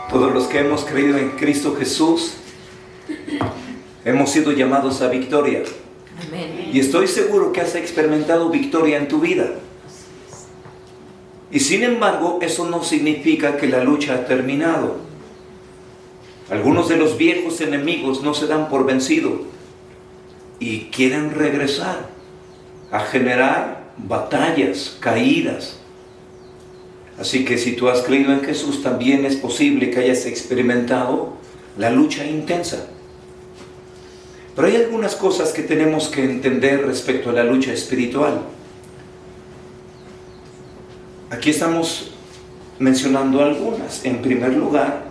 Todos los que hemos creído en Cristo Jesús hemos sido llamados a victoria. Amén. Y estoy seguro que has experimentado victoria en tu vida. Y sin embargo, eso no significa que la lucha ha terminado. Algunos de los viejos enemigos no se dan por vencido y quieren regresar a generar batallas, caídas. Así que si tú has creído en Jesús, también es posible que hayas experimentado la lucha intensa. Pero hay algunas cosas que tenemos que entender respecto a la lucha espiritual. Aquí estamos mencionando algunas. En primer lugar,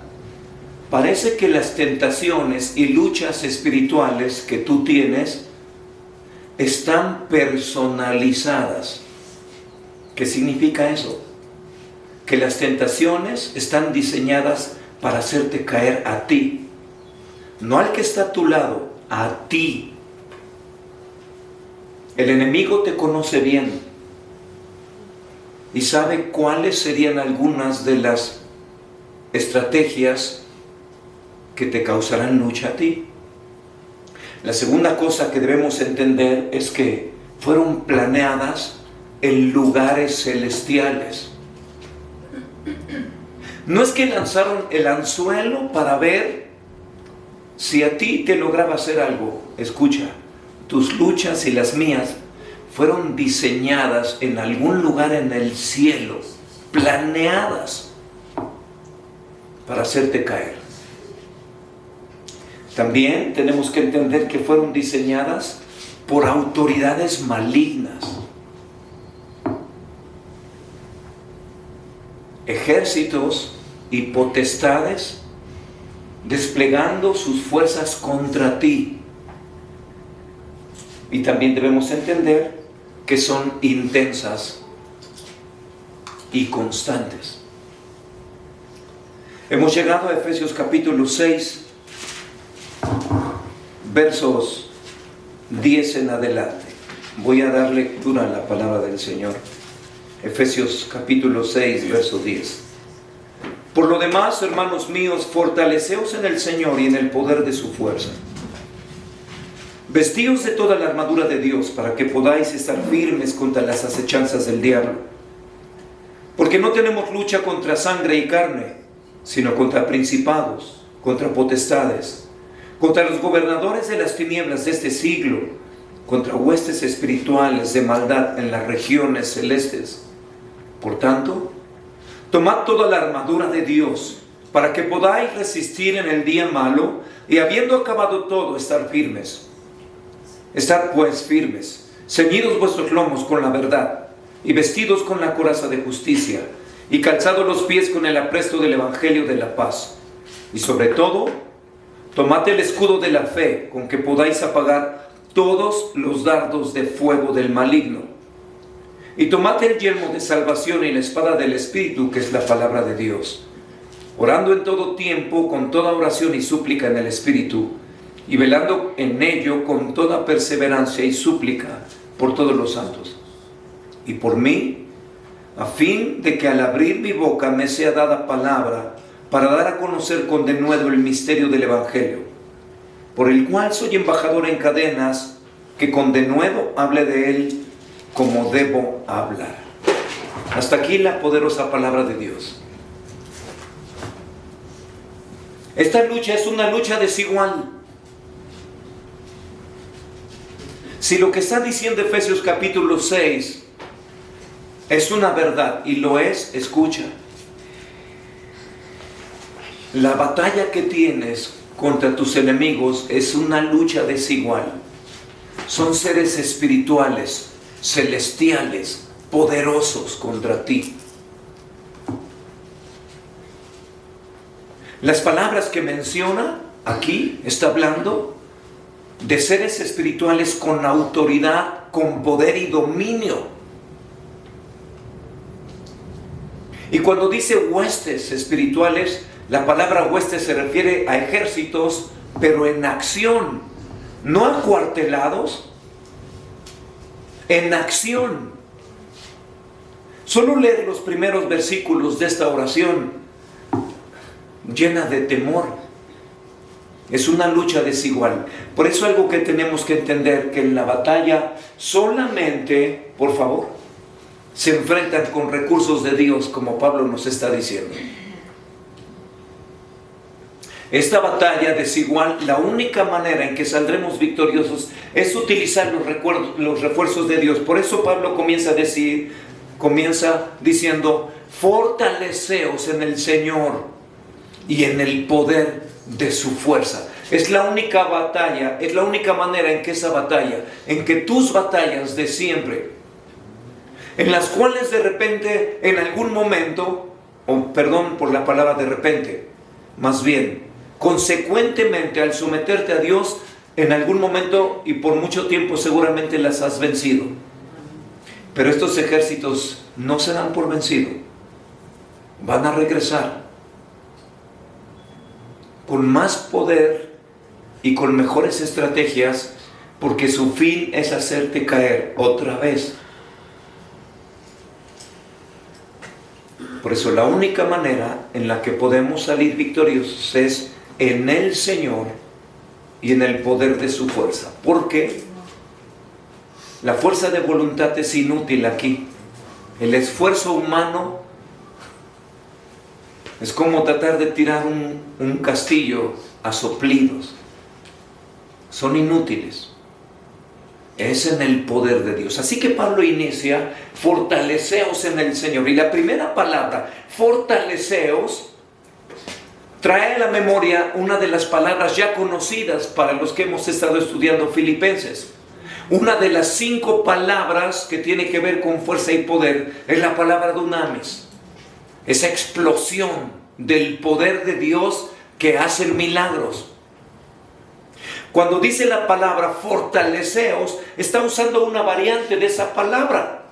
parece que las tentaciones y luchas espirituales que tú tienes están personalizadas. ¿Qué significa eso? Que las tentaciones están diseñadas para hacerte caer a ti, no al que está a tu lado, a ti. El enemigo te conoce bien y sabe cuáles serían algunas de las estrategias que te causarán lucha a ti. La segunda cosa que debemos entender es que fueron planeadas en lugares celestiales. No es que lanzaron el anzuelo para ver si a ti te lograba hacer algo. Escucha, tus luchas y las mías fueron diseñadas en algún lugar en el cielo, planeadas para hacerte caer. También tenemos que entender que fueron diseñadas por autoridades malignas. Ejércitos y potestades desplegando sus fuerzas contra ti. Y también debemos entender que son intensas y constantes. Hemos llegado a Efesios capítulo 6, versos 10 en adelante. Voy a dar lectura a la palabra del Señor. Efesios capítulo 6, verso 10. Por lo demás, hermanos míos, fortaleceos en el Señor y en el poder de su fuerza. Vestíos de toda la armadura de Dios para que podáis estar firmes contra las acechanzas del diablo. Porque no tenemos lucha contra sangre y carne, sino contra principados, contra potestades, contra los gobernadores de las tinieblas de este siglo, contra huestes espirituales de maldad en las regiones celestes. Por tanto, tomad toda la armadura de Dios para que podáis resistir en el día malo y habiendo acabado todo, estar firmes. Estad pues firmes, ceñidos vuestros lomos con la verdad y vestidos con la coraza de justicia y calzados los pies con el apresto del evangelio de la paz. Y sobre todo, tomad el escudo de la fe con que podáis apagar todos los dardos de fuego del maligno. Y tomad el yelmo de salvación y la espada del Espíritu, que es la palabra de Dios, orando en todo tiempo con toda oración y súplica en el Espíritu, y velando en ello con toda perseverancia y súplica por todos los santos. Y por mí, a fin de que al abrir mi boca me sea dada palabra para dar a conocer con denuedo el misterio del Evangelio, por el cual soy embajador en cadenas, que con denuedo hable de él como debo hablar. Hasta aquí la poderosa palabra de Dios. Esta lucha es una lucha desigual. Si lo que está diciendo Efesios capítulo 6 es una verdad, y lo es, escucha. La batalla que tienes contra tus enemigos es una lucha desigual. Son seres espirituales, celestiales, poderosos contra ti. Las palabras que menciona aquí está hablando de seres espirituales con autoridad, con poder y dominio. Y cuando dice huestes espirituales, la palabra huestes se refiere a ejércitos, pero en acción, no acuartelados, en acción. Solo leer los primeros versículos de esta oración llena de temor. Es una lucha desigual. Por eso algo que tenemos que entender, que en la batalla solamente, por favor, se enfrentan con recursos de Dios, como Pablo nos está diciendo. Esta batalla desigual, la única manera en que saldremos victoriosos es utilizar los refuerzos de Dios. Por eso Pablo comienza diciendo: fortaleceos en el Señor y en el poder de su fuerza. Es la única batalla, es la única manera en que esa batalla, en que tus batallas de siempre, en las cuales de repente, en algún momento, perdón por la palabra de repente, más bien, consecuentemente al someterte a Dios, en algún momento y por mucho tiempo seguramente las has vencido. Pero estos ejércitos no se dan por vencido. Van a regresar con más poder y con mejores estrategias, porque su fin es hacerte caer otra vez. Por eso la única manera en la que podemos salir victoriosos es en el Señor y en el poder de su fuerza. Porque la fuerza de voluntad es inútil aquí. El esfuerzo humano es como tratar de tirar un castillo a soplidos. Son inútiles. Es en el poder de Dios. Así que Pablo inicia: fortaleceos en el Señor. Y la primera palabra, fortaleceos, trae a la memoria una de las palabras ya conocidas para los que hemos estado estudiando Filipenses. Una de las 5 palabras que tiene que ver con fuerza y poder es la palabra dunamis. Esa explosión del poder de Dios que hace milagros. Cuando dice la palabra fortaleceos, está usando una variante de esa palabra,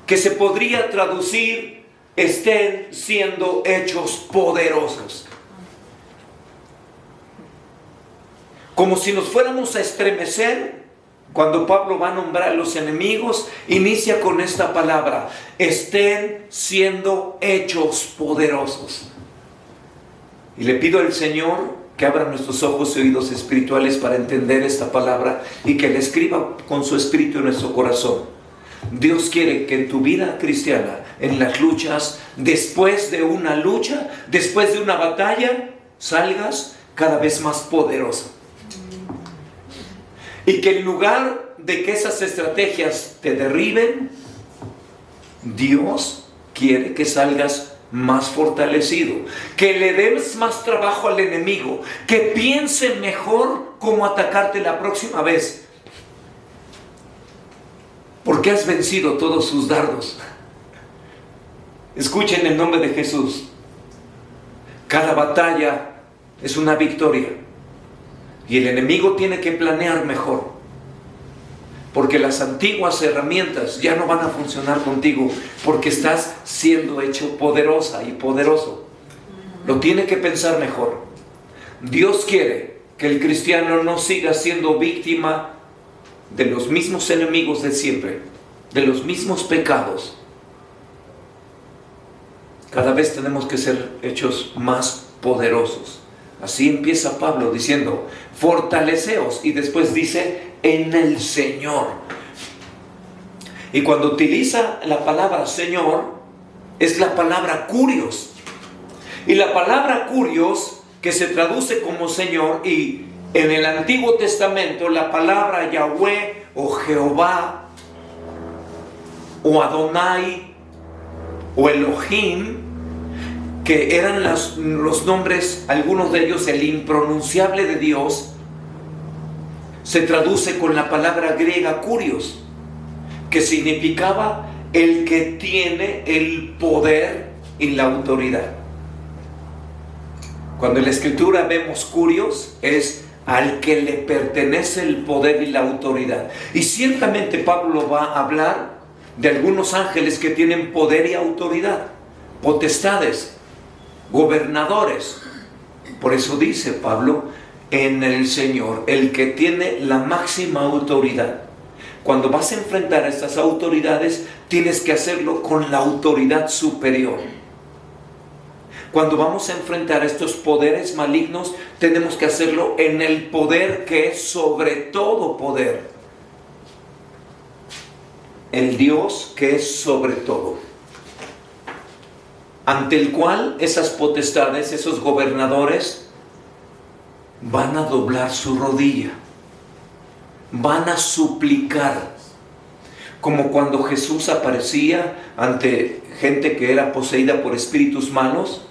que se podría traducir: estén siendo hechos poderosos. Como si nos fuéramos a estremecer. Cuando Pablo va a nombrar a los enemigos, inicia con esta palabra: estén siendo hechos poderosos. Y le pido al Señor que abra nuestros ojos y oídos espirituales para entender esta palabra y que la escriba con su espíritu en nuestro corazón. Dios quiere que en tu vida cristiana, en las luchas, después de una lucha, después de una batalla, salgas cada vez más poderoso. Y que en lugar de que esas estrategias te derriben, Dios quiere que salgas más fortalecido, que le des más trabajo al enemigo, que piense mejor cómo atacarte la próxima vez, porque has vencido todos sus dardos. Escuchen el nombre de Jesús. Cada batalla es una victoria. Y el enemigo tiene que planear mejor, porque las antiguas herramientas ya no van a funcionar contigo, porque estás siendo hecho poderosa y poderoso. Lo tiene que pensar mejor. Dios quiere que el cristiano no siga siendo víctima de los mismos enemigos de siempre, de los mismos pecados. Cada vez tenemos que ser hechos más poderosos. Así empieza Pablo diciendo: fortaleceos, y después dice: en el Señor. Y cuando utiliza la palabra Señor, es la palabra Kurios. Y la palabra Kurios, que se traduce como Señor, y en el Antiguo Testamento la palabra Yahweh o Jehová o Adonai o Elohim, que eran los nombres, algunos de ellos el impronunciable de Dios, se traduce con la palabra griega Kurios, que significaba el que tiene el poder y la autoridad. Cuando en la Escritura vemos Kurios, es al que le pertenece el poder y la autoridad. Y ciertamente Pablo va a hablar de algunos ángeles que tienen poder y autoridad, potestades, gobernadores. Por eso dice Pablo: en el Señor, el que tiene la máxima autoridad. Cuando vas a enfrentar a estas autoridades, tienes que hacerlo con la autoridad superior. Cuando vamos a enfrentar estos poderes malignos, tenemos que hacerlo en el poder que es sobre todo poder. El Dios que es sobre todo. Ante el cual esas potestades, esos gobernadores, van a doblar su rodilla. Van a suplicar. Como cuando Jesús aparecía ante gente que era poseída por espíritus malos.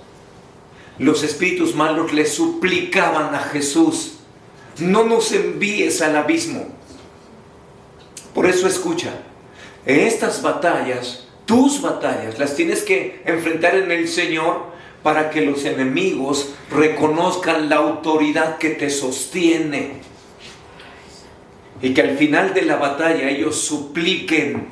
Los espíritus malos le suplicaban a Jesús: no nos envíes al abismo. Por eso escucha, en estas batallas, tus batallas, las tienes que enfrentar en el Señor para que los enemigos reconozcan la autoridad que te sostiene. Y que al final de la batalla ellos supliquen: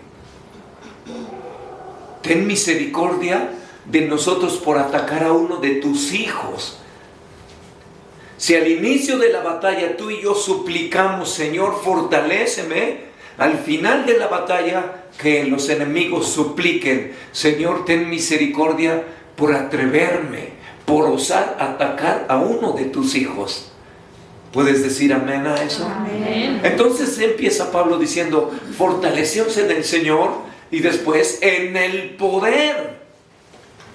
ten misericordia de nosotros por atacar a uno de tus hijos. Si al inicio de la batalla tú y yo suplicamos: Señor, fortaléceme, al final de la batalla que los enemigos supliquen: Señor, ten misericordia por atreverme, por osar atacar a uno de tus hijos. ¿Puedes decir amén a eso? Amén. Entonces empieza Pablo diciendo: fortaleceos en el Señor, y después en el poder.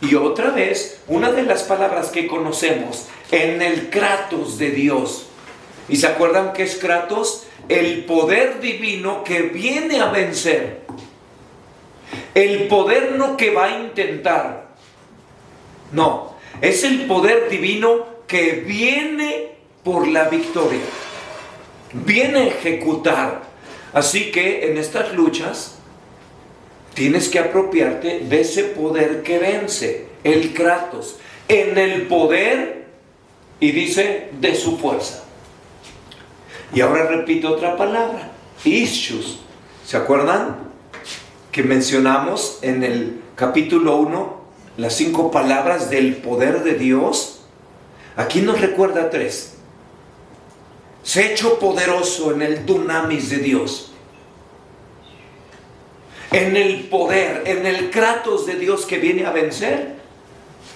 Y otra vez, una de las palabras que conocemos, en el Kratos de Dios. ¿Y se acuerdan qué es Kratos? El poder divino que viene a vencer. El poder no que va a intentar. No, es el poder divino que viene por la victoria. Viene a ejecutar. Así que en estas luchas tienes que apropiarte de ese poder que vence, el Kratos, en el poder, y dice, de su fuerza. Y ahora repito otra palabra, Ischus. ¿Se acuerdan? Que mencionamos en el capítulo 1 las 5 palabras del poder de Dios. Aquí nos recuerda 3. Se ha hecho poderoso en el dunamis de Dios. En el poder, en el Kratos de Dios que viene a vencer,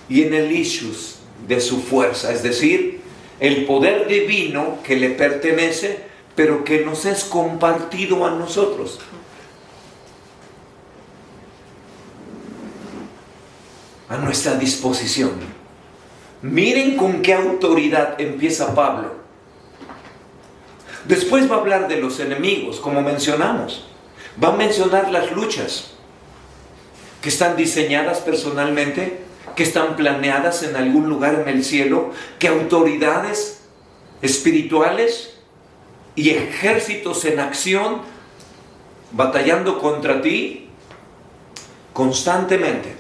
y en el Ischus de su fuerza, es decir, el poder divino que le pertenece, pero que nos es compartido a nosotros. A nuestra disposición. Miren con qué autoridad empieza Pablo. Después va a hablar de los enemigos, como mencionamos. Va a mencionar las luchas que están diseñadas personalmente, que están planeadas en algún lugar en el cielo, que autoridades espirituales y ejércitos en acción batallando contra ti constantemente.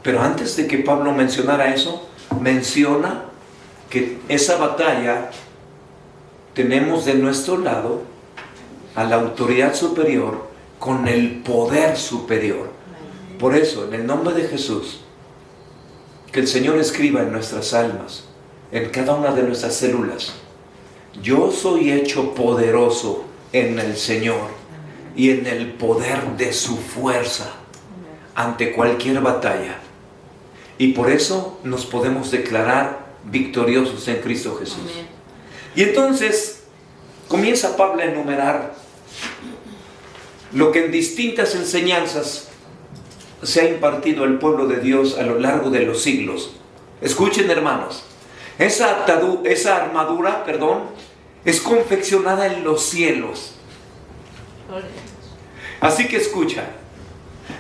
Pero antes de que Pablo mencionara eso, menciona que esa batalla tenemos de nuestro lado a la autoridad superior con el poder superior. Por eso, en el nombre de Jesús, que el Señor escriba en nuestras almas, en cada una de nuestras células: yo soy hecho poderoso en el Señor y en el poder de su fuerza ante cualquier batalla. Y por eso nos podemos declarar victoriosos en Cristo Jesús. Amén. Y entonces comienza Pablo a enumerar lo que en distintas enseñanzas se ha impartido al pueblo de Dios a lo largo de los siglos. Escuchen, hermanos, esa armadura, es confeccionada en los cielos. Así que escucha,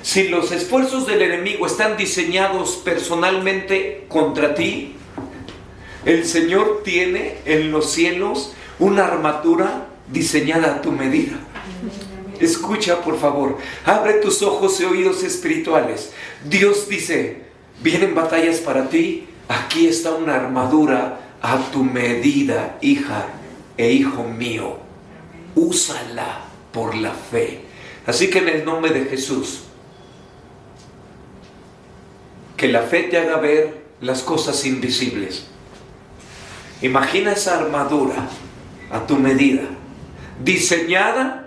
si los esfuerzos del enemigo están diseñados personalmente contra ti, el Señor tiene en los cielos una armadura diseñada a tu medida. Escucha, por favor, abre tus ojos y oídos espirituales. Dios dice: vienen batallas para ti, aquí está una armadura a tu medida, hija e hijo mío. Úsala por la fe. Así que en el nombre de Jesús, que la fe te haga ver las cosas invisibles. Imagina esa armadura a tu medida, diseñada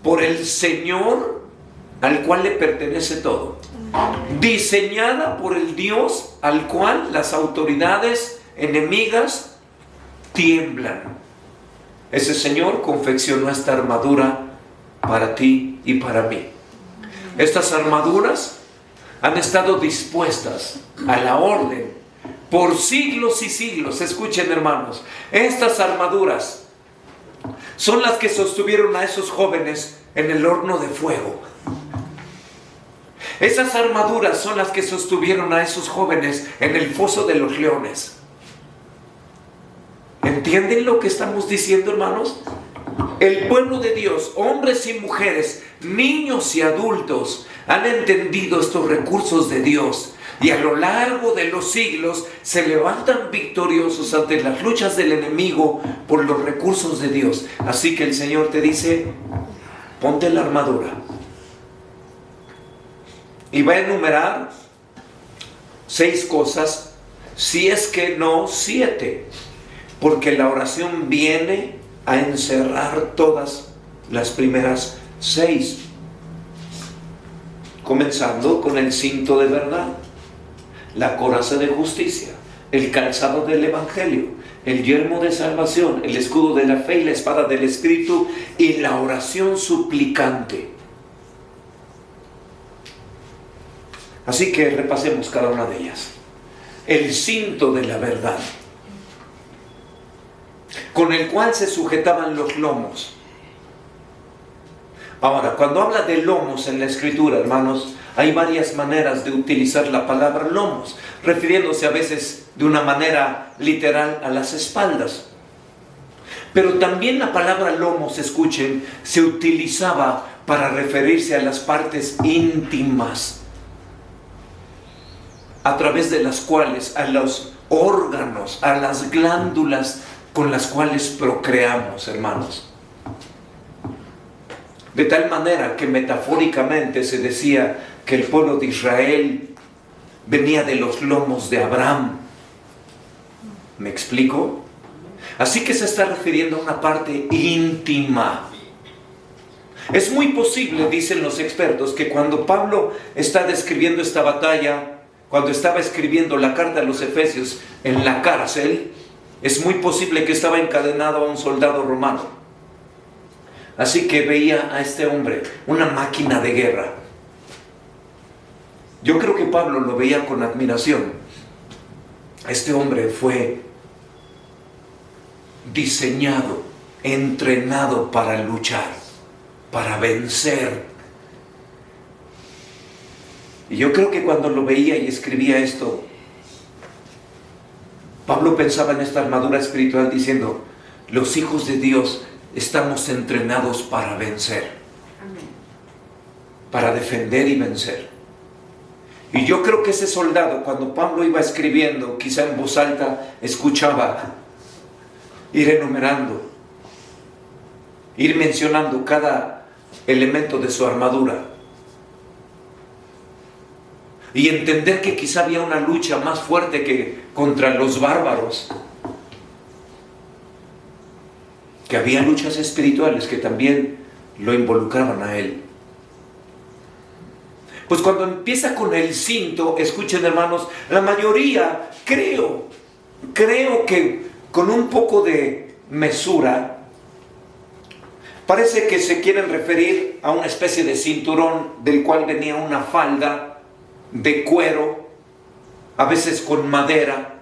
por el Señor al cual le pertenece todo. diseñada por el Dios al cual las autoridades enemigas tiemblan. Ese Señor confeccionó esta armadura para ti y para mí. Estas armaduras han estado dispuestas a la orden por siglos y siglos. Escuchen, hermanos, estas armaduras son las que sostuvieron a esos jóvenes en el horno de fuego. Esas armaduras son las que sostuvieron a esos jóvenes en el foso de los leones. ¿Entienden lo que estamos diciendo, hermanos? El pueblo de Dios, hombres y mujeres, niños y adultos, han entendido estos recursos de Dios y a lo largo de los siglos se levantan victoriosos ante las luchas del enemigo por los recursos de Dios. Así que el Señor te dice, ponte la armadura. Y va a enumerar 6 cosas, si es que no 7, porque la oración viene a encerrar todas las primeras 6. Comenzando con el cinto de verdad, la coraza de justicia, el calzado del evangelio, el yelmo de salvación, el escudo de la fe y la espada del Espíritu y la oración suplicante. Así que repasemos cada una de ellas. El cinto de la verdad, con el cual se sujetaban los lomos. Ahora, cuando habla de lomos en la Escritura, hermanos, hay varias maneras de utilizar la palabra lomos, refiriéndose a veces de una manera literal a las espaldas. Pero también la palabra lomos, escuchen, se utilizaba para referirse a las partes íntimas, a través de las cuales, a los órganos, a las glándulas con las cuales procreamos, hermanos. De tal manera que metafóricamente se decía que el pueblo de Israel venía de los lomos de Abraham. ¿Me explico? Así que se está refiriendo a una parte íntima. Es muy posible, dicen los expertos, que cuando Pablo está describiendo esta batalla, cuando estaba escribiendo la carta a los Efesios en la cárcel, es muy posible que estaba encadenado a un soldado romano. Así que veía a este hombre, una máquina de guerra. Yo creo que Pablo lo veía con admiración. Este hombre fue diseñado, entrenado para luchar, para vencer. Y yo creo que cuando lo veía y escribía esto, Pablo pensaba en esta armadura espiritual diciendo, los hijos de Dios estamos entrenados para vencer, para defender y vencer. Y yo creo que ese soldado, cuando Pablo iba escribiendo, quizá en voz alta, escuchaba ir enumerando, ir mencionando cada elemento de su armadura. Y entender que quizá había una lucha más fuerte que contra los bárbaros. Que había luchas espirituales que también lo involucraban a él. Pues cuando empieza con el cinto, escuchen, hermanos, la mayoría, creo que con un poco de mesura, parece que se quieren referir a una especie de cinturón del cual venía una falda de cuero, a veces con madera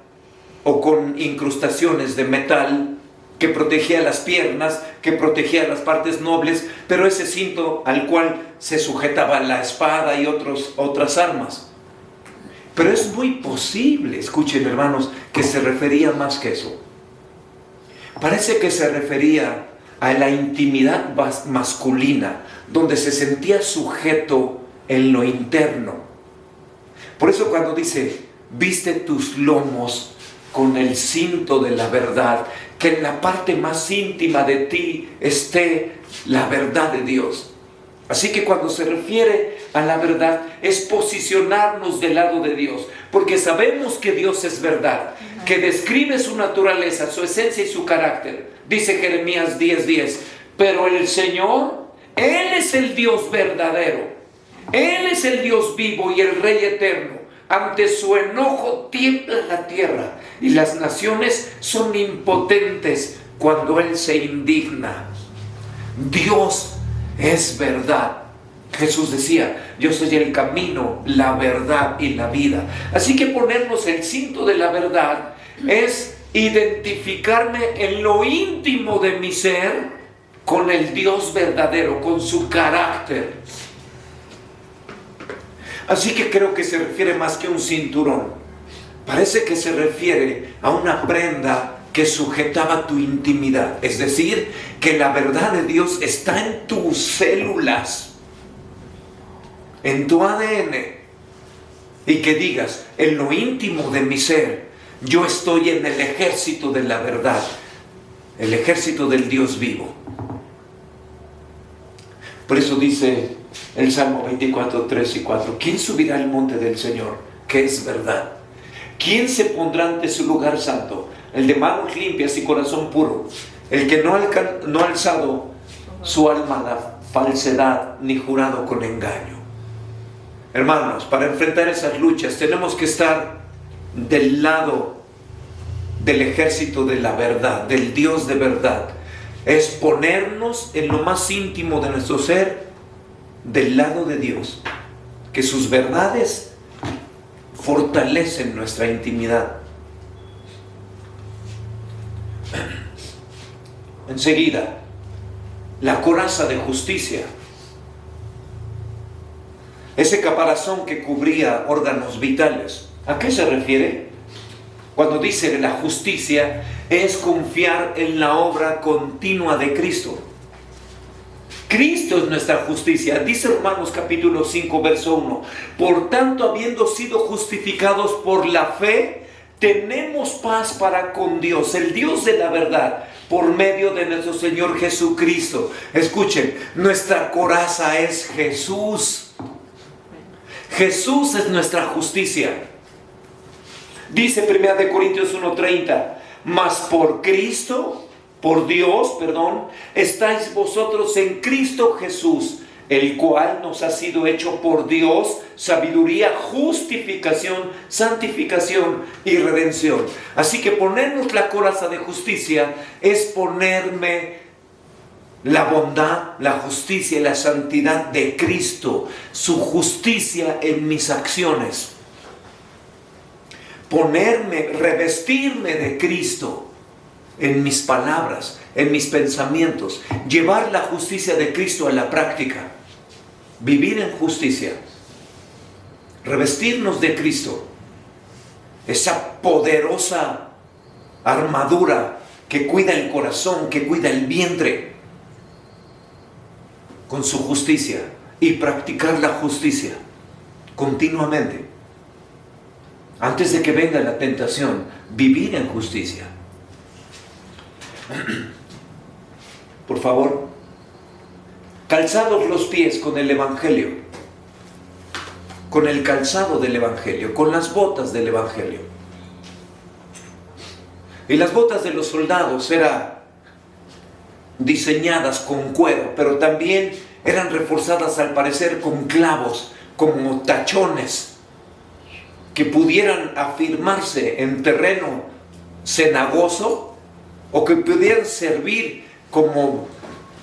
o con incrustaciones de metal, que protegía las piernas, que protegía las partes nobles, pero ese cinto al cual se sujetaba la espada y otras armas. Pero es muy posible, escuchen, hermanos, que se refería más que eso. Parece que se refería a la intimidad masculina, donde se sentía sujeto en lo interno. Por eso cuando dice, viste tus lomos con el cinto de la verdad, que en la parte más íntima de ti esté la verdad de Dios. Así que cuando se refiere a la verdad, es posicionarnos del lado de Dios, porque sabemos que Dios es verdad, que describe su naturaleza, su esencia y su carácter. Dice Jeremías 10:10, pero el Señor, Él es el Dios verdadero, Él es el Dios vivo y el Rey eterno. Ante su enojo tiembla la tierra y las naciones son impotentes cuando Él se indigna. Dios es verdad. Jesús decía: yo soy el camino, la verdad y la vida. Así que ponernos el cinto de la verdad es identificarme en lo íntimo de mi ser con el Dios verdadero, con su carácter. Así que creo que se refiere más que a un cinturón. Parece que se refiere a una prenda que sujetaba tu intimidad. Es decir, que la verdad de Dios está en tus células, en tu ADN. Y que digas: en lo íntimo de mi ser, yo estoy en el ejército de la verdad, el ejército del Dios vivo. Por eso dice el Salmo 24, 3 y 4: ¿quién subirá al monte del Señor, que es verdad? ¿Quién se pondrá ante su lugar santo? El de manos limpias y corazón puro, el que no ha alzado su alma a la falsedad, ni jurado con engaño. Hermanos, para enfrentar esas luchas tenemos que estar del lado del ejército de la verdad, del Dios de verdad. Es ponernos en lo más íntimo de nuestro ser, del lado de Dios, que sus verdades fortalecen nuestra intimidad. Enseguida, la coraza de justicia, ese caparazón que cubría órganos vitales. ¿A qué se refiere? Cuando dice la justicia, es confiar en la obra continua de Cristo. Cristo es nuestra justicia. Dice Romanos capítulo 5, verso 1: por tanto, habiendo sido justificados por la fe, tenemos paz para con Dios, el Dios de la verdad, por medio de nuestro Señor Jesucristo. Escuchen, nuestra coraza es Jesús. Jesús es nuestra justicia. Dice 1 Corintios 1:30: mas por Cristo, por Dios, estáis vosotros en Cristo Jesús, el cual nos ha sido hecho por Dios sabiduría, justificación, santificación y redención. Así que ponernos la coraza de justicia es ponerme la bondad, la justicia y la santidad de Cristo, su justicia en mis acciones. Revestirme de Cristo en mis palabras, en mis pensamientos, llevar la justicia de Cristo a la práctica, vivir en justicia, revestirnos de Cristo, esa poderosa armadura que cuida el corazón, que cuida el vientre, con su justicia, y practicar la justicia continuamente. Antes de que venga la tentación, vivir en justicia. Por favor, calzados los pies con el Evangelio, con el calzado del Evangelio, con las botas del Evangelio. Y las botas de los soldados eran diseñadas con cuero, pero también eran reforzadas al parecer con clavos, como tachones, que pudieran afirmarse en terreno cenagoso o que pudieran servir como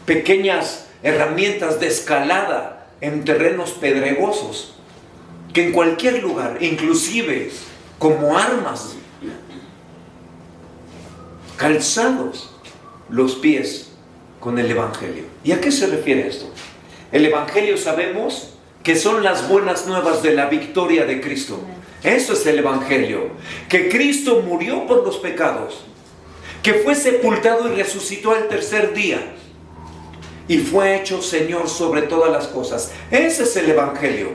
pequeñas herramientas de escalada en terrenos pedregosos, que en cualquier lugar, inclusive como armas, calzados los pies con el Evangelio. ¿Y a qué se refiere esto? El Evangelio sabemos que son las buenas nuevas de la victoria de Cristo. Eso es el Evangelio, que Cristo murió por los pecados, que fue sepultado y resucitó al tercer día y fue hecho Señor sobre todas las cosas. Ese es el Evangelio.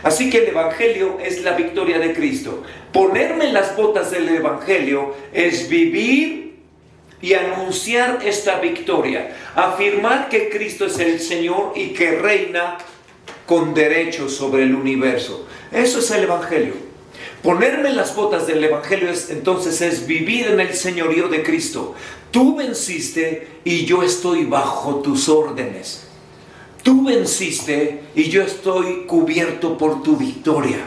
Así que el Evangelio es la victoria de Cristo. Ponerme las botas del Evangelio es vivir y anunciar esta victoria, afirmar que Cristo es el Señor y que reina con derecho sobre el universo. Eso es el Evangelio. Ponerme las botas del Evangelio entonces es vivir en el señorío de Cristo. Tú venciste y yo estoy bajo tus órdenes. Tú venciste y yo estoy cubierto por tu victoria.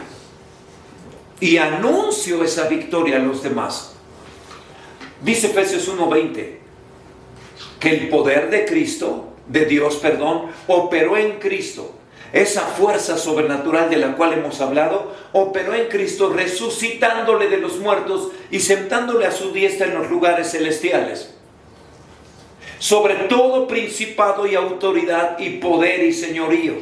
Y anuncio esa victoria a los demás. Dice Efesios 1:20 que el poder de Dios, operó en Cristo. Esa fuerza sobrenatural de la cual hemos hablado, operó en Cristo, resucitándole de los muertos y sentándole a su diestra en los lugares celestiales. Sobre todo principado y autoridad y poder y señorío.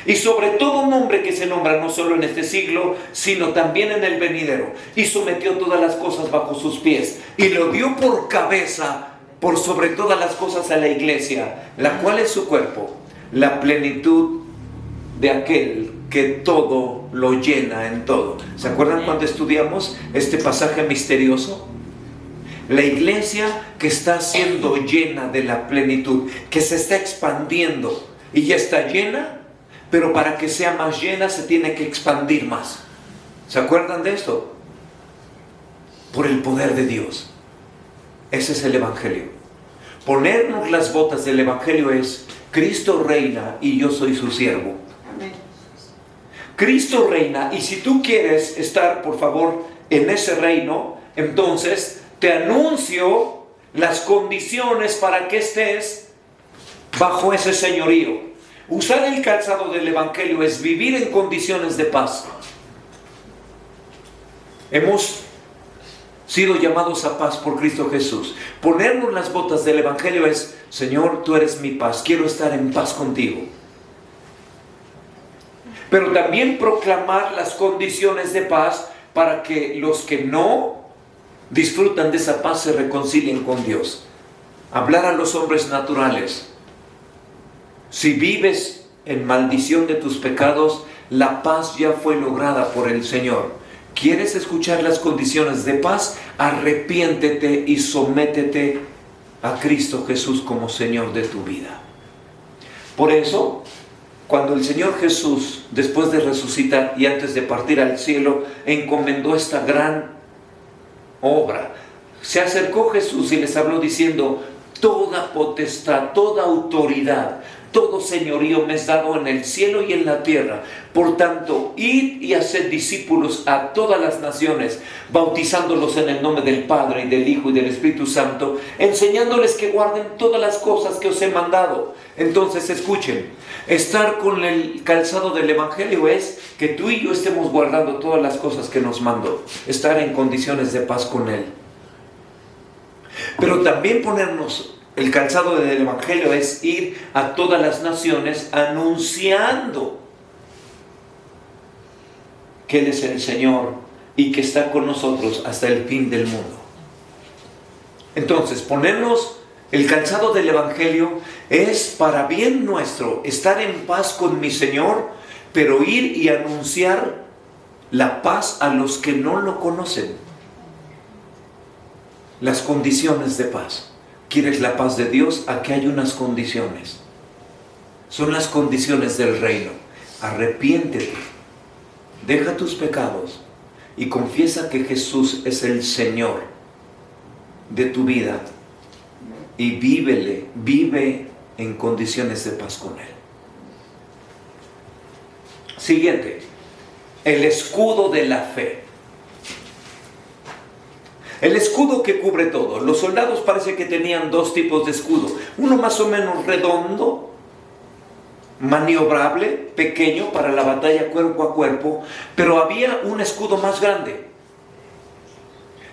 Y sobre todo nombre que se nombra no solo en este siglo, sino también en el venidero. Y sometió todas las cosas bajo sus pies. Y lo dio por cabeza, por sobre todas las cosas a la iglesia, la cual es su cuerpo, la plenitud de aquel que todo lo llena en todo. ¿Se acuerdan cuando estudiamos este pasaje misterioso? La iglesia que está siendo llena de la plenitud, que se está expandiendo y ya está llena, pero para que sea más llena se tiene que expandir más. ¿Se acuerdan de esto? Por el poder de Dios. Ese es el Evangelio. Ponernos las botas del Evangelio es: Cristo reina y yo soy su siervo. Cristo reina, y si tú quieres estar, por favor, en ese reino, entonces te anuncio las condiciones para que estés bajo ese señorío. Usar el calzado del Evangelio es vivir en condiciones de paz. Hemos sido llamados a paz por Cristo Jesús. Ponernos las botas del Evangelio es: Señor, tú eres mi paz, quiero estar en paz contigo. Pero también proclamar las condiciones de paz para que los que no disfrutan de esa paz se reconcilien con Dios. Hablar a los hombres naturales: si vives en maldición de tus pecados, la paz ya fue lograda por el Señor. ¿Quieres escuchar las condiciones de paz? Arrepiéntete y sométete a Cristo Jesús como Señor de tu vida. Por eso, cuando el Señor Jesús, después de resucitar y antes de partir al cielo, encomendó esta gran obra, se acercó Jesús y les habló diciendo: toda potestad, toda autoridad, todo señorío me es dado en el cielo y en la tierra. Por tanto, id y haced discípulos a todas las naciones, bautizándolos en el nombre del Padre, y del Hijo, y del Espíritu Santo, enseñándoles que guarden todas las cosas que os he mandado. Entonces, escuchen, estar con el calzado del Evangelio es que tú y yo estemos guardando todas las cosas que nos mandó, estar en condiciones de paz con Él. Pero también ponernos el calzado del Evangelio es ir a todas las naciones anunciando que Él es el Señor y que está con nosotros hasta el fin del mundo. Entonces, ponernos el calzado del Evangelio es para bien nuestro, estar en paz con mi Señor, pero ir y anunciar la paz a los que no lo conocen. Las condiciones de paz. ¿Quieres la paz de Dios? Aquí hay unas condiciones. Son las condiciones del reino. Arrepiéntete, deja tus pecados y confiesa que Jesús es el Señor de tu vida y vive en condiciones de paz con Él. Siguiente, el escudo de la fe. El escudo que cubre todo. Los soldados parece que tenían dos tipos de escudo. Uno más o menos redondo, maniobrable, pequeño para la batalla cuerpo a cuerpo, pero había un escudo más grande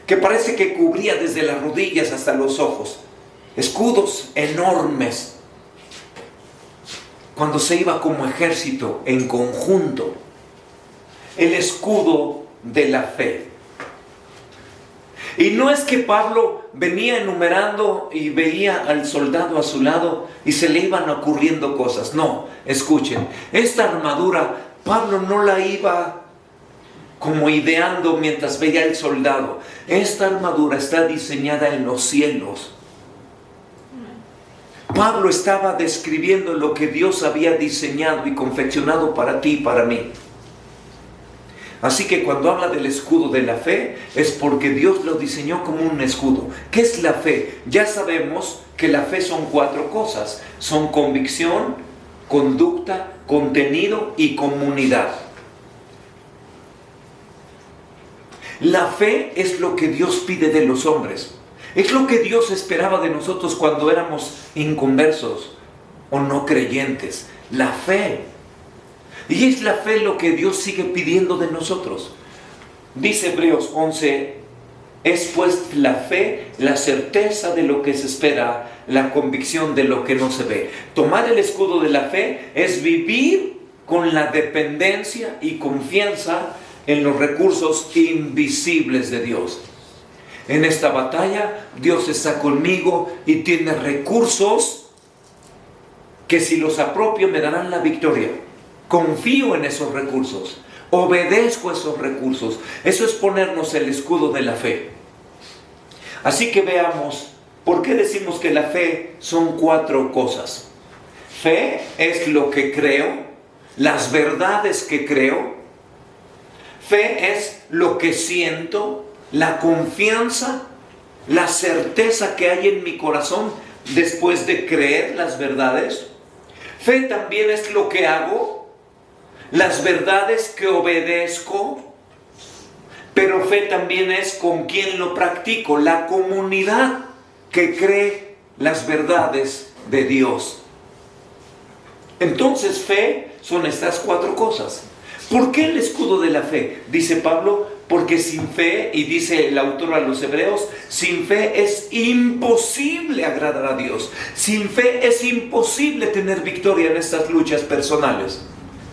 que parece que cubría desde las rodillas hasta los ojos. Escudos enormes. Cuando se iba como ejército en conjunto. El escudo de la fe. Y no es que Pablo venía enumerando y veía al soldado a su lado y se le iban ocurriendo cosas. No, escuchen, esta armadura Pablo no la iba como ideando mientras veía al soldado. Esta armadura está diseñada en los cielos. Pablo estaba describiendo lo que Dios había diseñado y confeccionado para ti y para mí. Así que cuando habla del escudo de la fe, es porque Dios lo diseñó como un escudo. ¿Qué es la fe? Ya sabemos que la fe son 4 cosas. Son convicción, conducta, contenido y comunidad. La fe es lo que Dios pide de los hombres. Es lo que Dios esperaba de nosotros cuando éramos inconversos o no creyentes. La fe. Y es la fe lo que Dios sigue pidiendo de nosotros. Dice Hebreos 11, es pues la fe, la certeza de lo que se espera, la convicción de lo que no se ve. Tomar el escudo de la fe es vivir con la dependencia y confianza en los recursos invisibles de Dios. En esta batalla, Dios está conmigo y tiene recursos que si los apropio me darán la victoria. Confío en esos recursos, obedezco esos recursos. Eso es ponernos el escudo de la fe. Así que veamos, ¿por qué decimos que la fe son 4 cosas? Fe es lo que creo, las verdades que creo. Fe es lo que siento, la confianza, la certeza que hay en mi corazón después de creer las verdades. Fe también es lo que hago, las verdades que obedezco. Pero fe también es con quien lo practico, la comunidad que cree las verdades de Dios. Entonces fe son estas 4 cosas. ¿Por qué el escudo de la fe? Dice Pablo, porque sin fe, y dice el autor a los Hebreos, sin fe es imposible agradar a Dios. Sin fe es imposible tener victoria en estas luchas personales.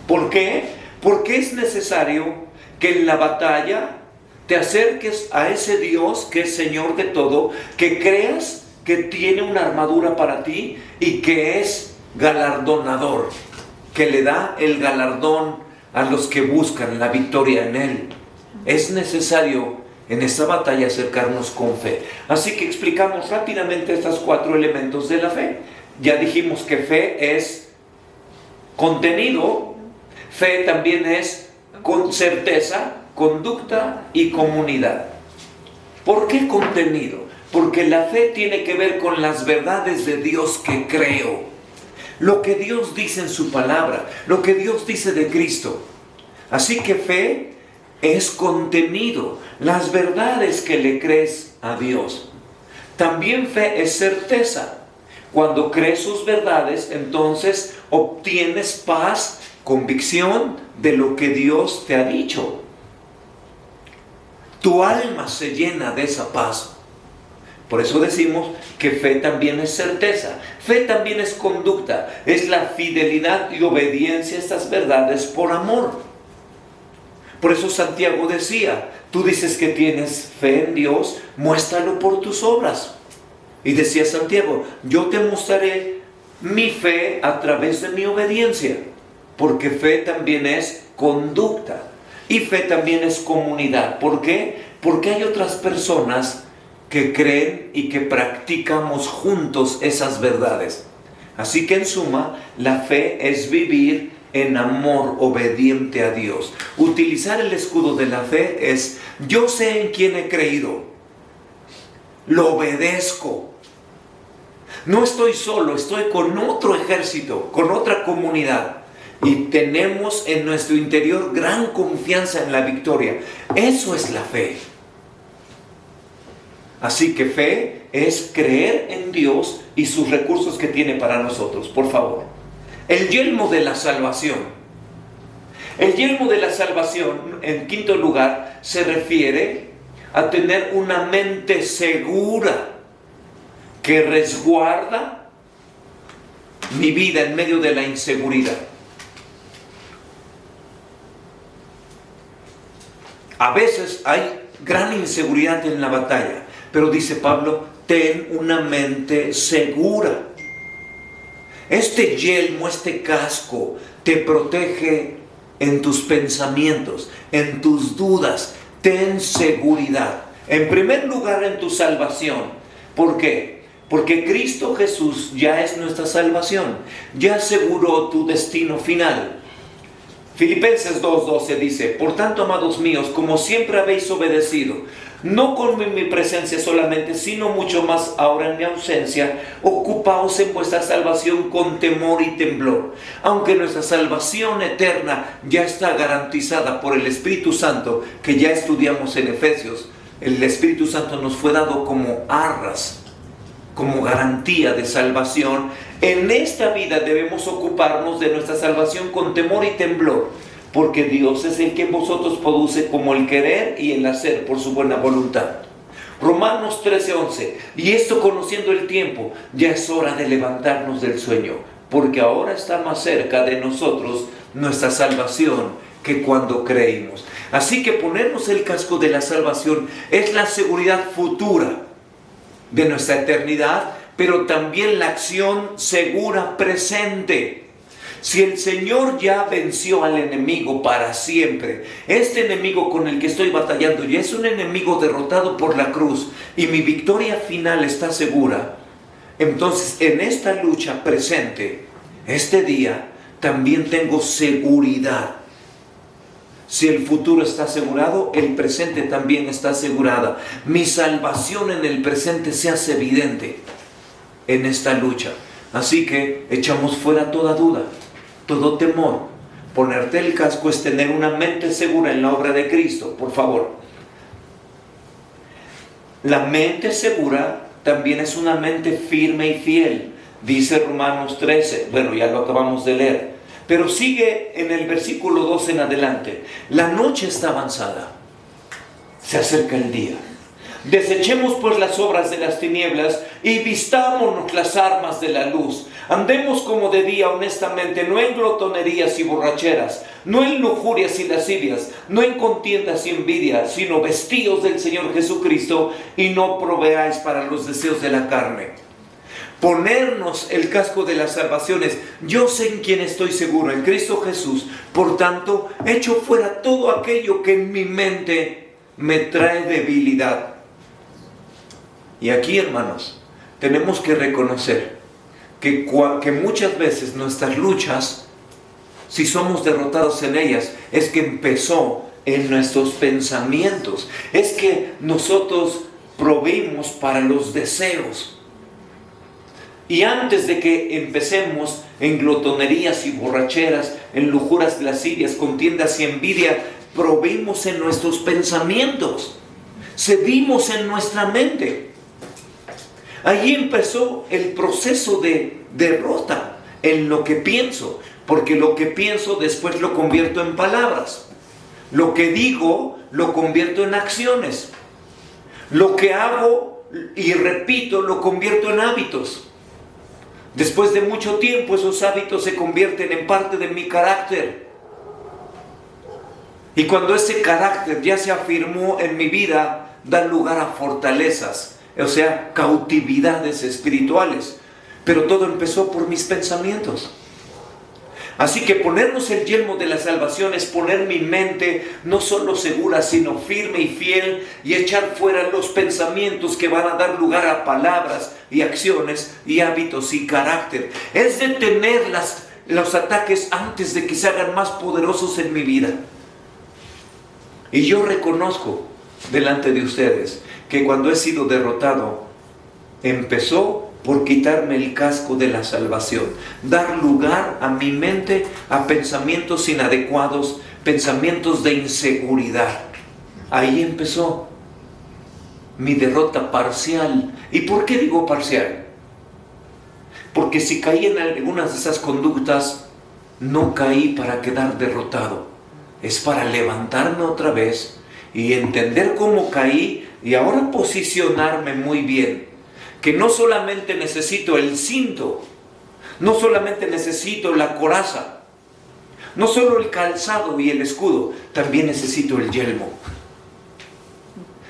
¿Por qué? Porque es necesario que en la batalla te acerques a ese Dios que es Señor de todo, que creas que tiene una armadura para ti y que es galardonador, que le da el galardón a los que buscan la victoria en Él. Es necesario en esta batalla acercarnos con fe. Así que explicamos rápidamente estos 4 elementos de la fe. Ya dijimos que fe es contenido, fe también es con certeza, conducta y comunidad. ¿Por qué contenido? Porque la fe tiene que ver con las verdades de Dios que creo. Lo que Dios dice en su palabra, lo que Dios dice de Cristo. Así que fe es contenido, las verdades que le crees a Dios. También fe es certeza. Cuando crees sus verdades, entonces obtienes paz, convicción de lo que Dios te ha dicho. Tu alma se llena de esa paz. Por eso decimos que fe también es certeza. Fe también es conducta. Es la fidelidad y obediencia a estas verdades por amor. Por eso Santiago decía, tú dices que tienes fe en Dios, muéstralo por tus obras. Y decía Santiago, yo te mostraré mi fe a través de mi obediencia. Porque fe también es conducta. Y fe también es comunidad. ¿Por qué? Porque hay otras personas que creen y que practicamos juntos esas verdades. Así que en suma, la fe es vivir en amor obediente a Dios. Utilizar el escudo de la fe es, yo sé en quién he creído, lo obedezco. No estoy solo, estoy con otro ejército, con otra comunidad. Y tenemos en nuestro interior gran confianza en la victoria. Eso es la fe. Así que fe es creer en Dios y sus recursos que tiene para nosotros. Por favor. El yelmo de la salvación. El yelmo de la salvación, en quinto lugar, se refiere a tener una mente segura que resguarda mi vida en medio de la inseguridad. A veces hay gran inseguridad en la batalla, pero dice Pablo, ten una mente segura. Este yelmo, este casco, te protege en tus pensamientos, en tus dudas. Ten seguridad. En primer lugar, en tu salvación. ¿Por qué? Porque Cristo Jesús ya es nuestra salvación. Ya aseguró tu destino final. Filipenses 2:12 dice: por tanto, amados míos, como siempre habéis obedecido, no con mi presencia solamente, sino mucho más ahora en mi ausencia, ocupaos en vuestra salvación con temor y temblor. Aunque nuestra salvación eterna ya está garantizada por el Espíritu Santo, que ya estudiamos en Efesios, el Espíritu Santo nos fue dado como arras, como garantía de salvación. En esta vida debemos ocuparnos de nuestra salvación con temor y temblor, porque Dios es el que en vosotros produce como el querer y el hacer por su buena voluntad. Romanos 13:11, y esto conociendo el tiempo, ya es hora de levantarnos del sueño, porque ahora está más cerca de nosotros nuestra salvación que cuando creímos. Así que ponernos el casco de la salvación es la seguridad futura de nuestra eternidad, pero también la acción segura presente. Si el Señor ya venció al enemigo para siempre, este enemigo con el que estoy batallando ya es un enemigo derrotado por la cruz y mi victoria final está segura, entonces en esta lucha presente, este día, también tengo seguridad. Si el futuro está asegurado, el presente también está asegurada. Mi salvación en el presente se hace evidente en esta lucha. Así que echamos fuera toda duda, todo temor. Ponerte el casco es tener una mente segura en la obra de Cristo, por favor. La mente segura también es una mente firme y fiel, dice Romanos 13. Bueno, ya lo acabamos de leer. Pero sigue en el versículo 2 en adelante. La noche está avanzada, se acerca el día. Desechemos pues las obras de las tinieblas y vistámonos las armas de la luz. Andemos como de día honestamente, no en glotonerías y borracheras, no en lujurias y lascivias, no en contiendas y envidias, sino vestíos del Señor Jesucristo y no proveáis para los deseos de la carne. Ponernos el casco de las salvaciones. Yo sé en quién estoy seguro, en Cristo Jesús. Por tanto, echo fuera todo aquello que en mi mente me trae debilidad. Y aquí, hermanos, tenemos que reconocer que muchas veces nuestras luchas, si somos derrotados en ellas, es que empezó en nuestros pensamientos. Es que nosotros proveímos para los deseos. Y antes de que empecemos en glotonerías y borracheras, en lujuras lascivias, contiendas y envidia, proveímos en nuestros pensamientos. Cedimos en nuestra mente. Allí empezó el proceso de derrota en lo que pienso, porque lo que pienso después lo convierto en palabras. Lo que digo lo convierto en acciones. Lo que hago y repito lo convierto en hábitos. Después de mucho tiempo esos hábitos se convierten en parte de mi carácter. Y cuando ese carácter ya se afirmó en mi vida, da lugar a fortalezas, o sea, cautividades espirituales. Pero todo empezó por mis pensamientos. Así que ponernos el yelmo de la salvación es poner mi mente no solo segura, sino firme y fiel, y echar fuera los pensamientos que van a dar lugar a palabras y acciones y hábitos y carácter. Es detener los ataques antes de que se hagan más poderosos en mi vida. Y yo reconozco delante de ustedes que cuando he sido derrotado, empezó por quitarme el casco de la salvación, dar lugar a mi mente a pensamientos inadecuados, pensamientos de inseguridad. Ahí empezó mi derrota parcial. ¿Y por qué digo parcial? Porque si caí en algunas de esas conductas, no caí para quedar derrotado. Es para levantarme otra vez y entender cómo caí y ahora posicionarme muy bien. Que no solamente necesito el cinto, no solamente necesito la coraza, no solo el calzado y el escudo, también necesito el yelmo.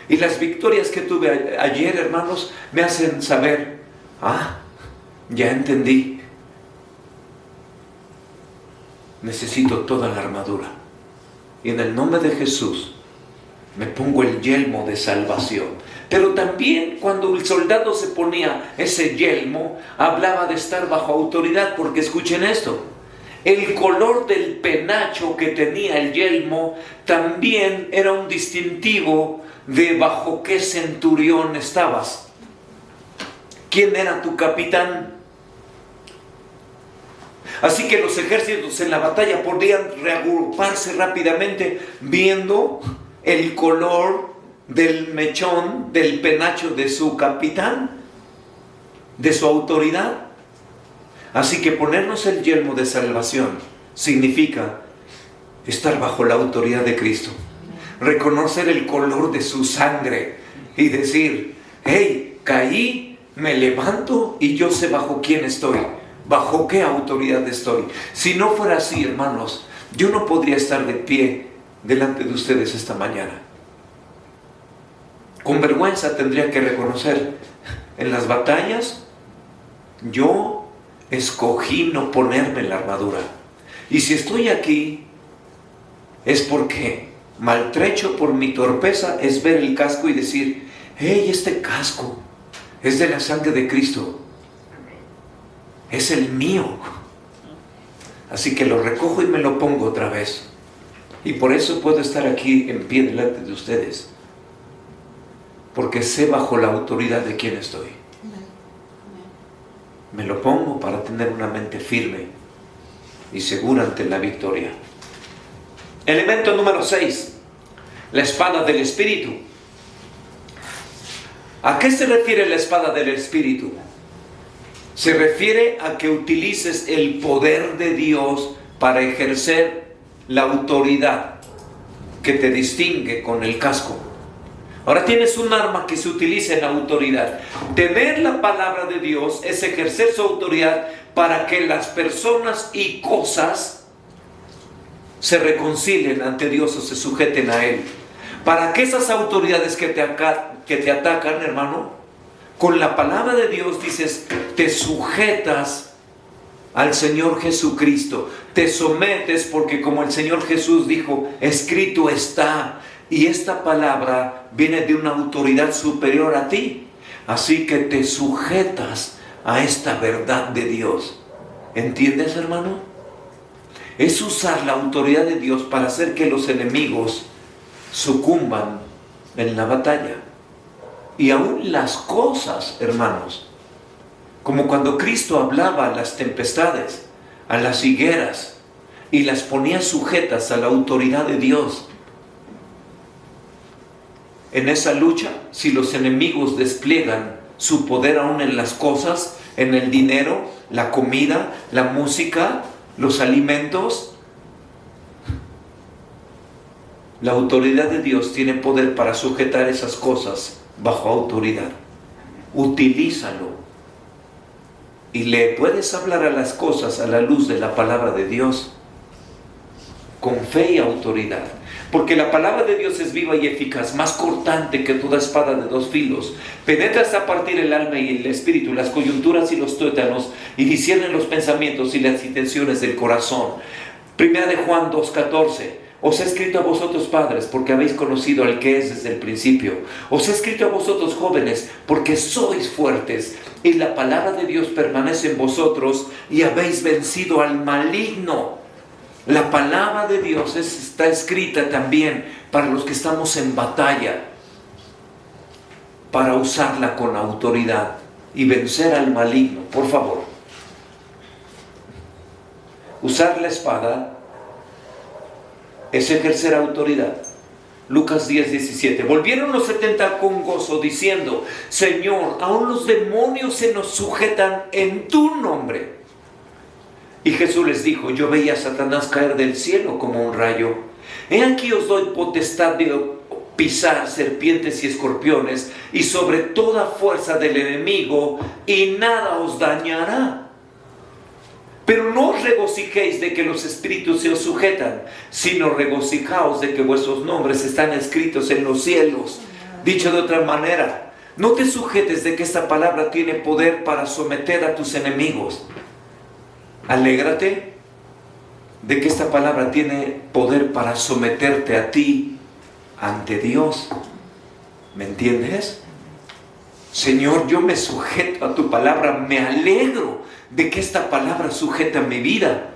Y las victorias que tuve ayer, hermanos, me hacen saber, ya entendí. Necesito toda la armadura. Y en el nombre de Jesús me pongo el yelmo de salvación. Pero también cuando el soldado se ponía ese yelmo, hablaba de estar bajo autoridad, porque escuchen esto, El color del penacho que tenía el yelmo también era un distintivo de bajo qué centurión estabas. ¿Quién era tu capitán? Así que los ejércitos en la batalla podían reagruparse rápidamente viendo el color del mechón, del penacho de su capitán, de su autoridad. Así que ponernos el yelmo de salvación significa estar bajo la autoridad de Cristo, reconocer el color de su sangre y decir: hey, caí, me levanto y yo sé bajo quién estoy, bajo qué autoridad estoy. Si no fuera así, hermanos, yo no podría estar de pie delante de ustedes esta mañana. Con vergüenza tendría que reconocer: en las batallas yo escogí no ponerme la armadura. Y si estoy aquí es porque, maltrecho por mi torpeza, es ver el casco y decir: hey, este casco es de la sangre de Cristo, es el mío. Así que lo recojo y me lo pongo otra vez. Y por eso puedo estar aquí en pie delante de ustedes, porque sé bajo la autoridad de quién estoy. Me lo pongo para tener una mente firme y segura ante la victoria. Elemento número 6, la espada del Espíritu. ¿A qué se refiere la espada del Espíritu? Se refiere a que utilices el poder de Dios para ejercer la autoridad que te distingue con el casco. Ahora tienes un arma que se utiliza en la autoridad. Tener la palabra de Dios es ejercer su autoridad para que las personas y cosas se reconcilien ante Dios o se sujeten a Él. Para que esas autoridades que te atacan, hermano, con la palabra de Dios dices, te sujetas al Señor Jesucristo, te sometes, porque como el Señor Jesús dijo, escrito está. Y esta palabra viene de una autoridad superior a ti. Así que te sujetas a esta verdad de Dios. ¿Entiendes, hermano? Es usar la autoridad de Dios para hacer que los enemigos sucumban en la batalla. Y aún las cosas, hermanos, como cuando Cristo hablaba a las tempestades, a las higueras, y las ponía sujetas a la autoridad de Dios. En esa lucha, si los enemigos despliegan su poder aún en las cosas, en el dinero, la comida, la música, los alimentos, la autoridad de Dios tiene poder para sujetar esas cosas bajo autoridad. Utilízalo. Y le puedes hablar a las cosas a la luz de la palabra de Dios, con fe y autoridad. Porque la palabra de Dios es viva y eficaz, más cortante que toda espada de dos filos. Penetra hasta partir el alma y el espíritu, las coyunturas y los tuétanos, y discierne los pensamientos y las intenciones del corazón. Primera de Juan 2:14. Os he escrito a vosotros, padres, porque habéis conocido al que es desde el principio. Os he escrito a vosotros, jóvenes, porque sois fuertes, y la palabra de Dios permanece en vosotros, y habéis vencido al maligno. La palabra de Dios está escrita también para los que estamos en batalla, para usarla con autoridad y vencer al maligno. Por favor, usar la espada es ejercer autoridad. Lucas 10:17. Volvieron los 70 con gozo diciendo: Señor, aún los demonios se nos sujetan en tu nombre. Y Jesús les dijo: yo veía a Satanás caer del cielo como un rayo. He aquí os doy potestad de pisar serpientes y escorpiones y sobre toda fuerza del enemigo, y nada os dañará. Pero no os regocijéis de que los espíritus se os sujetan, sino regocijaos de que vuestros nombres están escritos en los cielos. Dicho de otra manera, no te sujetes de que esta palabra tiene poder para someter a tus enemigos. Alégrate de que esta palabra tiene poder para someterte a ti ante Dios. ¿Me entiendes? Señor, yo me sujeto a tu palabra. Me alegro de que esta palabra sujeta mi vida.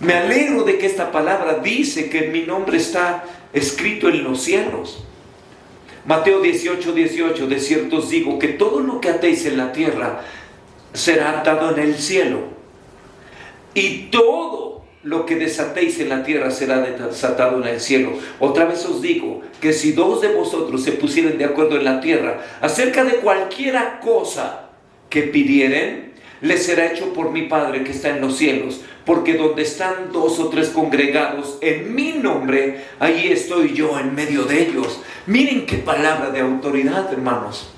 Me alegro de que esta palabra dice que mi nombre está escrito en los cielos. Mateo 18:18, de cierto os digo que todo lo que atéis en la tierra será atado en el cielo, y todo lo que desatéis en la tierra será desatado en el cielo. Otra vez os digo que si dos de vosotros se pusieren de acuerdo en la tierra acerca de cualquiera cosa que pidieren, les será hecho por mi Padre que está en los cielos. Porque donde están dos o tres congregados en mi nombre, ahí estoy yo en medio de ellos. Miren qué palabra de autoridad, hermanos.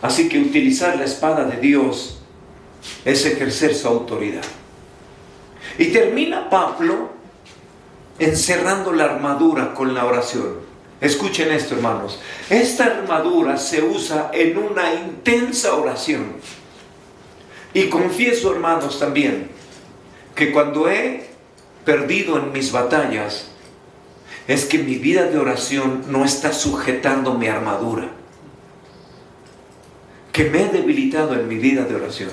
Así que utilizar la espada de Dios es ejercer su autoridad. Y termina Pablo encerrando la armadura con la oración. Escuchen esto, hermanos. Esta armadura se usa en una intensa oración. Y confieso, hermanos, también que cuando he perdido en mis batallas, es que mi vida de oración no está sujetando mi armadura. Que me he debilitado en mi vida de oración.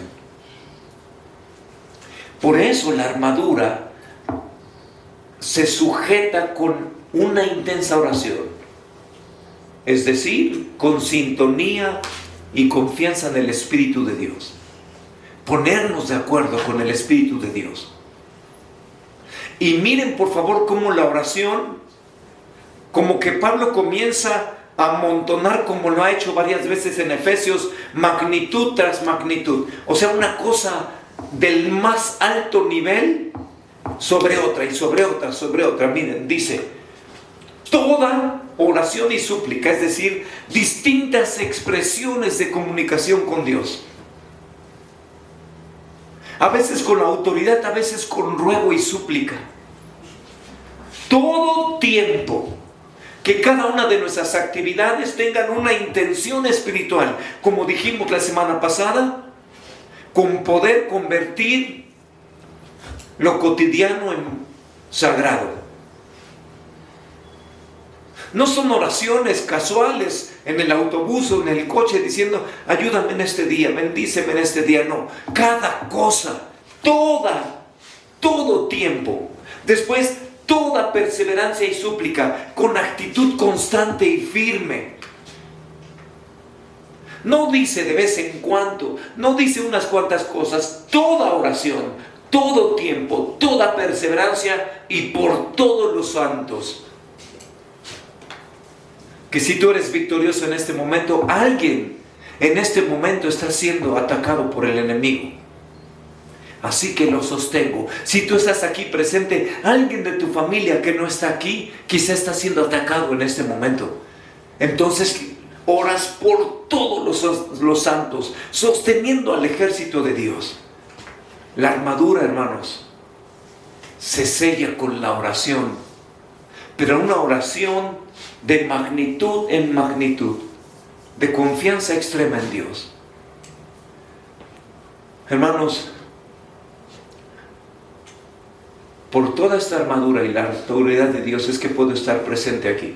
Por eso la armadura se sujeta con una intensa oración. Es decir, con sintonía y confianza en el Espíritu de Dios. Ponernos de acuerdo con el Espíritu de Dios. Y miren por favor cómo la oración, como que Pablo comienza a amontonar, como lo ha hecho varias veces en Efesios, magnitud tras magnitud. O sea, una cosa del más alto nivel sobre otra y sobre otra, sobre otra. Miren, dice, toda oración y súplica, es decir, distintas expresiones de comunicación con Dios. A veces con autoridad, a veces con ruego y súplica. Todo tiempo que cada una de nuestras actividades tengan una intención espiritual, como dijimos la semana pasada, con poder convertir lo cotidiano en sagrado. No son oraciones casuales en el autobús o en el coche diciendo, ayúdame en este día, bendíceme en este día. No, cada cosa, todo tiempo. Después, toda perseverancia y súplica con actitud constante y firme. No dice de vez en cuando, no dice unas cuantas cosas, toda oración, todo tiempo, toda perseverancia y por todos los santos. Que si tú eres victorioso en este momento, alguien en este momento está siendo atacado por el enemigo. Así que lo sostengo. Si tú estás aquí presente, alguien de tu familia que no está aquí, quizá está siendo atacado en este momento. Entonces oras por todos los santos, sosteniendo al ejército de Dios. La armadura, hermanos, se sella con la oración, pero una oración de magnitud en magnitud, de confianza extrema en Dios. Hermanos, por toda esta armadura y la autoridad de Dios es que puedo estar presente aquí.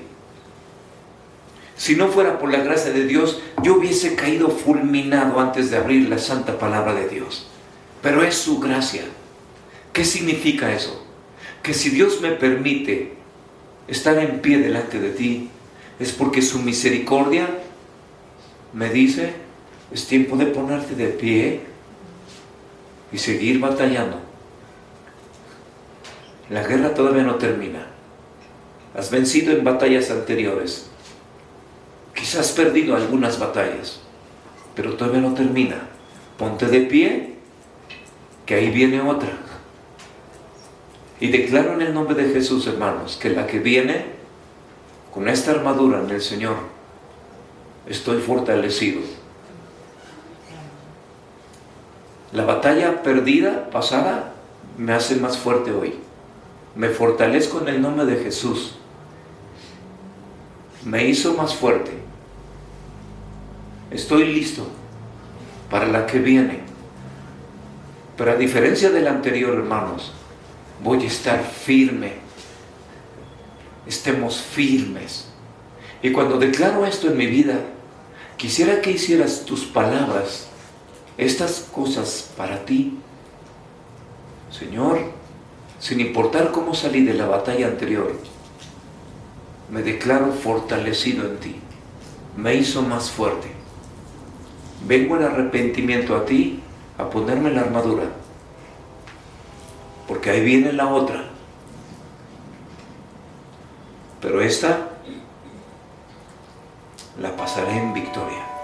Si no fuera por la gracia de Dios, yo hubiese caído fulminado antes de abrir la santa palabra de Dios. Pero es su gracia. ¿Qué significa eso? Que si Dios me permite estar en pie delante de ti, es porque su misericordia me dice, es tiempo de ponerte de pie y seguir batallando. La guerra todavía no termina. Has vencido en batallas anteriores. Quizás has perdido algunas batallas, pero todavía no termina. Ponte de pie, que ahí viene otra. Y declaro en el nombre de Jesús, hermanos, que la que viene, con esta armadura en el Señor, estoy fortalecido. La batalla perdida, pasada, me hace más fuerte hoy. Me fortalezco en el nombre de Jesús. Me hizo más fuerte. Estoy listo para la que viene. Pero a diferencia de la anterior, hermanos, voy a estar firme. Estemos firmes. Y cuando declaro esto en mi vida, quisiera que hicieras tus palabras, estas cosas para ti, Señor, sin importar cómo salí de la batalla anterior, me declaro fortalecido en ti. Me hizo más fuerte. Vengo en arrepentimiento a ti a ponerme la armadura, porque ahí viene la otra. Pero esta la pasaré en victoria.